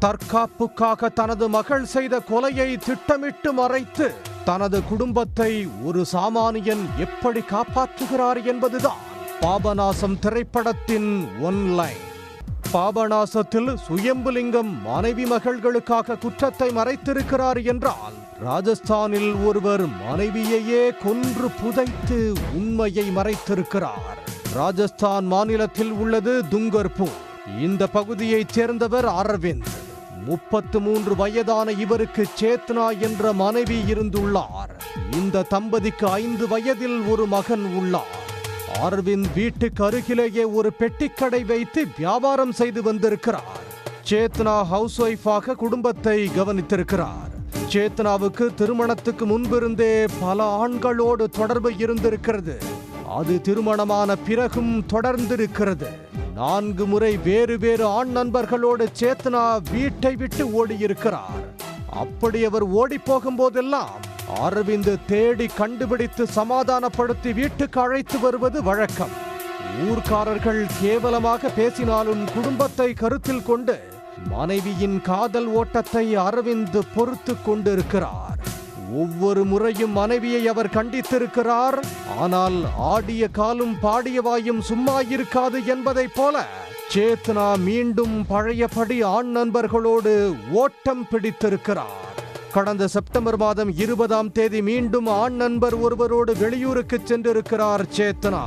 தற்காப்புக்காக தனது மகள் செய்த கொலையை திட்டமிட்டு மறைத்து தனது குடும்பத்தை ஒரு சாமானியன் எப்படி காப்பாற்றுகிறார் என்பதுதான் பாபநாசம் திரைப்படத்தின் ஒன்லைன். பாபநாசத்தில் சுயம்புலிங்கம் மனைவி மகள்களுக்காக குற்றத்தை மறைத்திருக்கிறார் என்றால், ராஜஸ்தானில் ஒருவர் மனைவியையே கொன்று புதைத்து உண்மையை மறைத்திருக்கிறார். ராஜஸ்தான் மாநிலத்தில் உள்ளது துங்கர்பூர். இந்த பகுதியைச் சேர்ந்தவர் அரவிந்த். 33 வயதான இவருக்கு சேத்னா என்ற மனைவி இருந்துள்ளார். இந்த தம்பதிக்கு 5 வயதில் ஒரு மகன் உள்ளார். அரவிந்த் வீட்டுக்கு அருகிலேயே ஒரு பெட்டிக்கடை வைத்து வியாபாரம் செய்து வந்திருக்கிறார். சேத்னா ஹவுஸ் ஒய்ஃபாக குடும்பத்தை கவனித்திருக்கிறார். சேத்னாவுக்கு திருமணத்துக்கு முன்பிருந்தே பல ஆண்களோடு தொடர்பு இருந்திருக்கிறது. அது திருமணமான பிறகும் தொடர்ந்திருக்கிறது. 4 முறை வேறு வேறு ஆண் நண்பர்களோடு சேத்னா வீட்டை விட்டு ஓடியிருக்கிறார். அப்படி அவர் ஓடி போகும் போதெல்லாம் அரவிந்த் தேடி கண்டுபிடித்து சமாதானப்படுத்தி வீட்டுக்கு அழைத்து வருவது வழக்கம். ஊர்க்காரர்கள் கேவலமாக பேசினாலும் குடும்பத்தை கருத்தில் கொண்டு மனைவியின் காதல் ஓட்டத்தை அரவிந்த் பொறுத்து கொண்டிருக்கிறார். ஒவ்வொரு முறையும் மனைவியை அவர் கண்டித்திருக்கிறார். ஆனால் ஆடிய காலும் பாடிய வாயும் சும்மா இருக்காது என்பதைப் போல சேத்னா மீண்டும் பழையபடி ஆண் நண்பர்களோடு ஓட்டம் பிடித்திருக்கிறார். கடந்த செப்டம்பர் மாதம் 20ஆம் தேதி மீண்டும் ஆண் நண்பர் ஒருவரோடு வெளியூருக்கு சென்றிருக்கிறார் சேத்னா.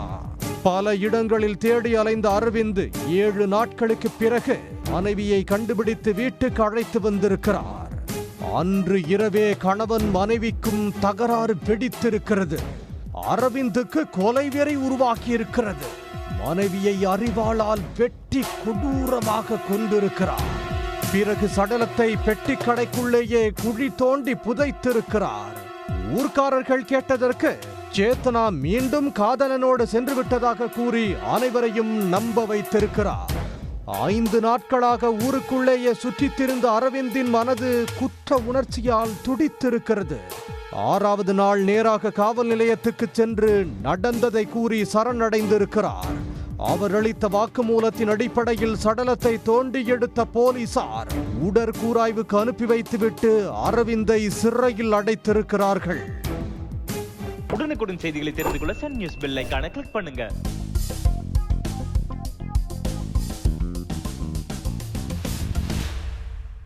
பல இடங்களில் தேடி அலைந்த அரவிந்த் 7 நாட்களுக்கு பிறகு மனைவியை கண்டுபிடித்து வீட்டுக்கு அழைத்து வந்திருக்கிறார். அன்று இரவே கணவன் மனைவிக்கும் தகராறு வெடித்திருக்கிறது. அரவிந்துக்கு கொலைவெறி உருவாக்கி இருக்கிறது. மனைவியை அரிவாளால் வெட்டி கொடூரமாக கொண்டிருக்கிறார். பிறகு சடலத்தை பெட்டிக்கடைக்குள்ளேயே குழி தோண்டி புதைத்திருக்கிறார். ஊர்க்காரர்கள் கேட்டதற்கு சேத்னா மீண்டும் காதலனோடு சென்று விட்டதாக கூறி அனைவரையும் நம்ப வைத்திருக்கிறார். 5 நாட்களாக ஊருக்குள்ளேயே சுற்றித் திரிந்த அரவிந்தின் மனது குற்ற உணர்ச்சியால் துடித்திருக்கிறது. 6வது நாள் நேராக காவல் நிலையத்துக்கு சென்று நடந்ததை கூறி சரணடைந்திருக்கிறார். அவர் அளித்த வாக்குமூலத்தின் அடிப்படையில் சடலத்தை தோண்டி எடுத்த போலீசார் உடற்கூராய்வுக்கு அனுப்பி வைத்துவிட்டு அரவிந்தை சிறையில் அடைத்திருக்கிறார்கள். உடனுக்குடன் செய்திகளை தெரிந்து கொள்ள சன் நியூஸ் பெல் ஐகானை கிளிக் பண்ணுங்க.